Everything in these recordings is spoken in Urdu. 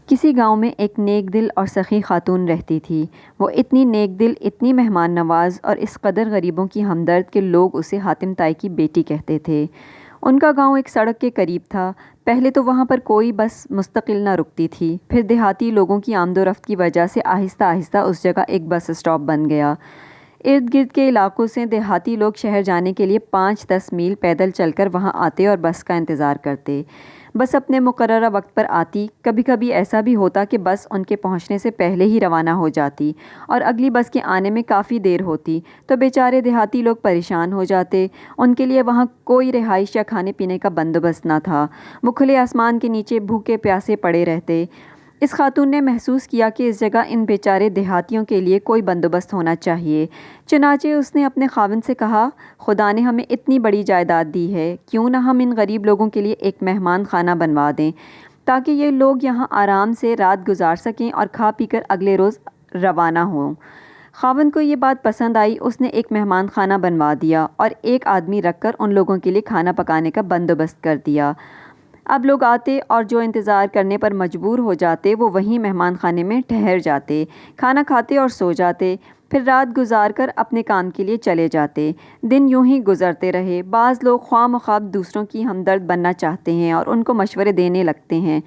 کسی گاؤں میں ایک نیک دل اور سخی خاتون رہتی تھی۔ وہ اتنی نیک دل، اتنی مہمان نواز اور اس قدر غریبوں کی ہمدرد کہ لوگ اسے حاتم تائی کی بیٹی کہتے تھے۔ ان کا گاؤں ایک سڑک کے قریب تھا۔ پہلے تو وہاں پر کوئی بس مستقل نہ رکتی تھی، پھر دیہاتی لوگوں کی آمد و رفت کی وجہ سے آہستہ آہستہ اس جگہ ایک بس اسٹاپ بن گیا۔ ارد گرد کے علاقوں سے دیہاتی لوگ شہر جانے کے لیے 5-10 میل پیدل چل کر وہاں آتے اور بس کا انتظار کرتے۔ بس اپنے مقررہ وقت پر آتی۔ کبھی کبھی ایسا بھی ہوتا کہ بس ان کے پہنچنے سے پہلے ہی روانہ ہو جاتی اور اگلی بس کے آنے میں کافی دیر ہوتی تو بیچارے دیہاتی لوگ پریشان ہو جاتے۔ ان کے لیے وہاں کوئی رہائش یا کھانے پینے کا بندوبست نہ تھا۔ وہ کھلے آسمان کے نیچے بھوکے پیاسے پڑے رہتے۔ اس خاتون نے محسوس کیا کہ اس جگہ ان بیچارے دیہاتیوں کے لیے کوئی بندوبست ہونا چاہیے۔ چنانچہ اس نے اپنے خاوند سے کہا، خدا نے ہمیں اتنی بڑی جائیداد دی ہے، کیوں نہ ہم ان غریب لوگوں کے لیے ایک مہمان خانہ بنوا دیں تاکہ یہ لوگ یہاں آرام سے رات گزار سکیں اور کھا پی کر اگلے روز روانہ ہوں۔ خاوند کو یہ بات پسند آئی۔ اس نے ایک مہمان خانہ بنوا دیا اور ایک آدمی رکھ کر ان لوگوں کے لیے کھانا پکانے کا بندوبست کر دیا۔ اب لوگ آتے اور جو انتظار کرنے پر مجبور ہو جاتے وہ وہیں مہمان خانے میں ٹھہر جاتے، کھانا کھاتے اور سو جاتے، پھر رات گزار کر اپنے کام کے لیے چلے جاتے۔ دن یوں ہی گزرتے رہے۔ بعض لوگ خواہ مخواہ دوسروں کی ہمدرد بننا چاہتے ہیں اور ان کو مشورے دینے لگتے ہیں۔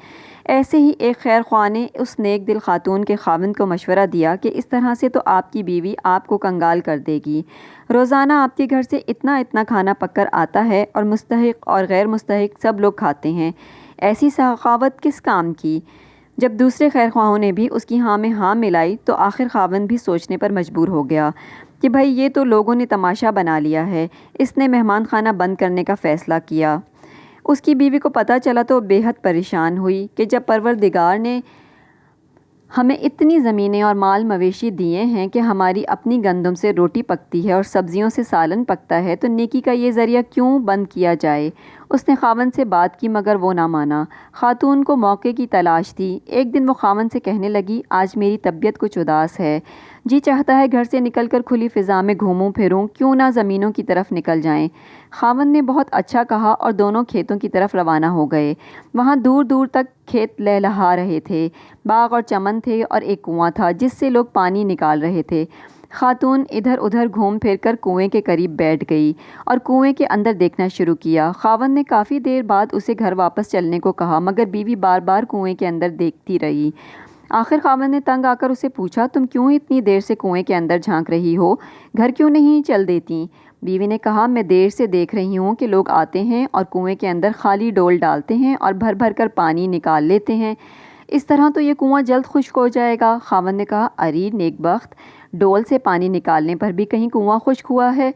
ایسے ہی ایک خیر خواہ نے اس نیک دل خاتون کے خاوند کو مشورہ دیا کہ اس طرح سے تو آپ کی بیوی آپ کو کنگال کر دے گی۔ روزانہ آپ کے گھر سے اتنا اتنا کھانا پک کر آتا ہے اور مستحق اور غیر مستحق سب لوگ کھاتے ہیں، ایسی سخاوت کس کام کی؟ جب دوسرے خیر خواہوں نے بھی اس کی ہاں میں ہاں ملائی تو آخر خاوند بھی سوچنے پر مجبور ہو گیا کہ بھائی یہ تو لوگوں نے تماشا بنا لیا ہے۔ اس نے مہمان خانہ بند کرنے کا فیصلہ کیا۔ اس کی بیوی کو پتہ چلا تو بے حد پریشان ہوئی کہ جب پروردگار نے ہمیں اتنی زمینیں اور مال مویشی دیے ہیں کہ ہماری اپنی گندم سے روٹی پکتی ہے اور سبزیوں سے سالن پکتا ہے، تو نیکی کا یہ ذریعہ کیوں بند کیا جائے؟ اس نے خاوند سے بات کی مگر وہ نہ مانا۔ خاتون کو موقع کی تلاش تھی۔ ایک دن وہ خاوند سے کہنے لگی، آج میری طبیعت کچھ اداس ہے، جی چاہتا ہے گھر سے نکل کر کھلی فضا میں گھوموں پھروں، کیوں نہ زمینوں کی طرف نکل جائیں؟ خاوند نے بہت اچھا کہا اور دونوں کھیتوں کی طرف روانہ ہو گئے۔ وہاں دور دور تک کھیت لہلہا رہے تھے، باغ اور چمن تھے اور ایک کنواں تھا جس سے لوگ پانی نکال رہے تھے۔ خاتون ادھر ادھر گھوم پھر کر کنویں کے قریب بیٹھ گئی اور کنویں کے اندر دیکھنا شروع کیا۔ خاوند نے کافی دیر بعد اسے گھر واپس چلنے کو کہا مگر بیوی بار بار کنویں کے اندر دیکھتی رہی۔ آخر خاوند نے تنگ آ کر اسے پوچھا، تم کیوں اتنی دیر سے کنویں کے اندر جھانک رہی ہو؟ گھر کیوں نہیں چل دیتی؟ بیوی نے کہا، میں دیر سے دیکھ رہی ہوں کہ لوگ آتے ہیں اور کنویں کے اندر خالی ڈول ڈالتے ہیں اور بھر بھر کر پانی نکال لیتے ہیں، اس طرح تو یہ کنواں جلد خشک ہو جائے گا۔ خاوند نے کہا، ارے نیک بخت، ڈول سے پانی نکالنے پر بھی کہیں کنواں خشک ہوا ہے؟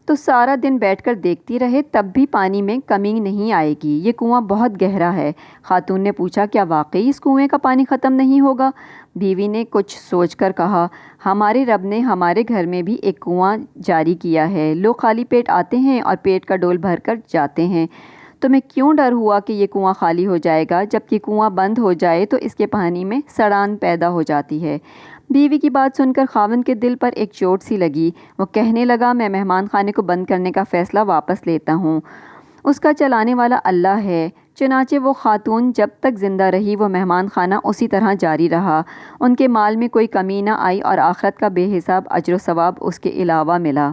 تو سارا دن بیٹھ کر دیکھتی رہے تب بھی پانی میں کمی نہیں آئے گی، یہ کنواں بہت گہرا ہے۔ خاتون نے پوچھا، کیا واقعی اس کنویں کا پانی ختم نہیں ہوگا؟ بیوی نے کچھ سوچ کر کہا، ہمارے رب نے ہمارے گھر میں بھی ایک کنواں جاری کیا ہے، لوگ خالی پیٹ آتے ہیں اور پیٹ کا ڈول بھر کر جاتے ہیں، تمہیں کیوں ڈر ہوا کہ یہ کنواں خالی ہو جائے گا؟ جب یہ کنواں بند ہو جائے تو اس کے پانی میں سڑان پیدا ہو جاتی ہے۔ بیوی کی بات سن کر خاوند کے دل پر ایک چوٹ سی لگی۔ وہ کہنے لگا، میں مہمان خانے کو بند کرنے کا فیصلہ واپس لیتا ہوں، اس کا چلانے والا اللہ ہے۔ چنانچہ وہ خاتون جب تک زندہ رہی وہ مہمان خانہ اسی طرح جاری رہا۔ ان کے مال میں کوئی کمی نہ آئی اور آخرت کا بے حساب اجر و ثواب اس کے علاوہ ملا۔